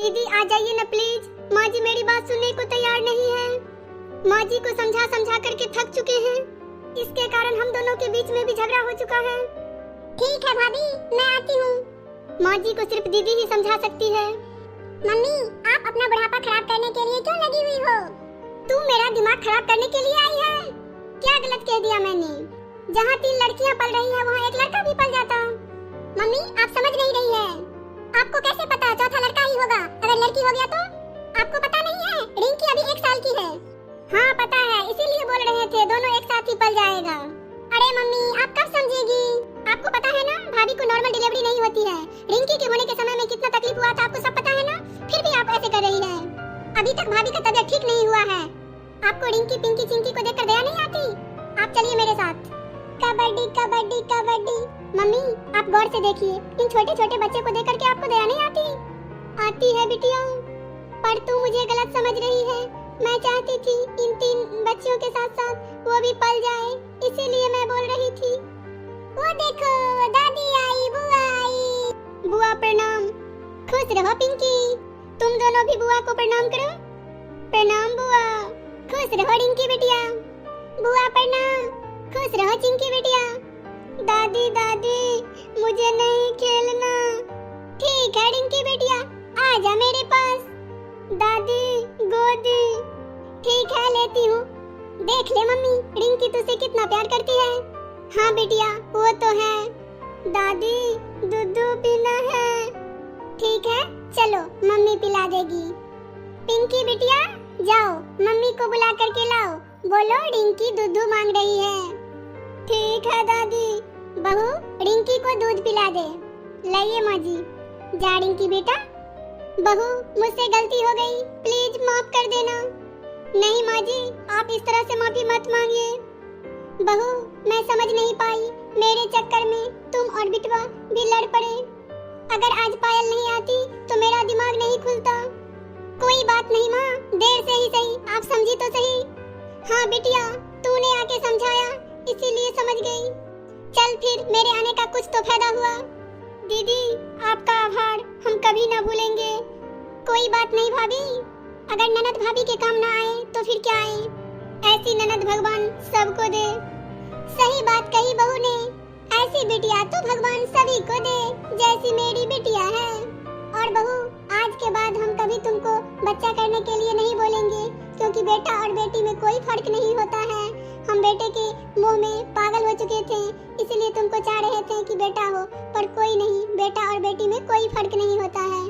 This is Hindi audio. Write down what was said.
दीदी आ जाइए ना प्लीज, माँ जी मेरी बात सुनने को तैयार नहीं है। माँ जी को समझा समझा करके थक चुके हैं, इसके कारण हम दोनों के बीच में भी झगड़ा हो चुका है। ठीक है भाभी, मैं आती हूँ। माँ जी को सिर्फ दीदी ही समझा सकती है। मम्मी, आप अपना बुढ़ापा खराब करने के लिए क्यों लगी हुई हो? तू मेरा दिमाग खराब करने के लिए आई है? क्या गलत कह दिया मैंने? जहाँ 3 लड़कियाँ पल रही है वहाँ एक लड़का भी पल जाता। मम्मी, आप समझ नहीं रही है। आपको कैसे पता चौथा लड़का ही होगा? अगर लड़की हो गया तो? आपको पता नहीं है, रिंकी अभी 1 साल की है। हाँ पता है, इसीलिए बोल रहे थे दोनों एक साथ ही पल जाएगा। अरे मम्मी, आप कब समझेगी? आपको पता है ना, भाभी को नॉर्मल डिलीवरी नहीं होती है। रिंकी के होने के समय में कितना तकलीफ हुआ था आपको सब पता है ना, फिर भी आप ऐसे कर रही है। अभी तक भाभी का तबीयत ठीक नहीं हुआ है। आपको रिंकी पिंकी चिंकी को देखकर दया नहीं आती? आप चलिए मेरे साथ। कबड्डी कबड्डी कबड्डी। मम्मी, आप गौर से देखिए, इन छोटे छोटे बच्चे को देखकर के आपको दया नहीं आती? आती है बिटिया, पर तू मुझे गलत समझ रही है। मैं चाहती थी इन 3 बच्चियों के साथ साथ वो भी पल जाए, इसीलिए मैं बोल रही थी। वो देखो, दादी आई, बुआ आई। बुआ प्रणाम। खुश रहो पिंकी, तुम दोनों भी बुआ को प्रणाम करो। प्रणाम बुआ। खुश रहो रिंकी बिटिया। बुआ प्रणाम। खुश रहो चिंकी बिटिया। दादी दादी, मुझे नहीं खेलना। ठीक है रिंकी बिटिया, आजा मेरे पास। दादी गोदी। ठीक है, लेती हूँ। देख ले मम्मी, रिंकी तुझसे कितना प्यार करती है। हाँ बिटिया, वो तो है। दादी, दूध पीना है। ठीक है, चलो मम्मी पिला देगी। पिंकी बिटिया, जाओ मम्मी को बुला करके लाओ, बोलो रिंकी दूध मांग रही है। ठीक है दादी। बहू, रिंकी को दूध पिला दे। लाइए माँ जी। जा रिंकी बेटा। बहू, मुझसे गलती हो गई, प्लीज माफ कर देना। नहीं माँ जी, आप इस तरह से माफी मत मांगिए। बहू, मैं समझ नहीं पाई, मेरे चक्कर में तुम और बिटवा भी लड़ पड़े। अगर आज पायल नहीं आती तो मेरा दिमाग नहीं खुलता। कोई बात नहीं माँ, देर से ही सही, आप समझी तो सही। हाँ बिटिया, तूने आके समझाया, इसीलिए समझ गई। चल फिर, मेरे आने का कुछ तो फायदा हुआ। दीदी, आपका आभार हम कभी ना भूलेंगे। कोई बात नहीं भाभी, अगर ननद भाभी के काम ना आए तो फिर क्या आए? ऐसी ननद भगवान सबको दे। सही बात कही बहू ने, ऐसी बिटिया तो भगवान सभी को दे, जैसी मेरी बिटिया है। और बहू, आज के बाद हम कभी तुमको बच्चा करने के लिए नहीं बोलेंगे, क्योंकि बेटा और बेटी में कोई फर्क नहीं होता है। हम बेटे के मोह में पागल हो चुके थे, इसलिए तुमको चाह रहे थे कि बेटा हो, पर कोई नहीं, बेटा और बेटी में कोई फर्क नहीं होता है।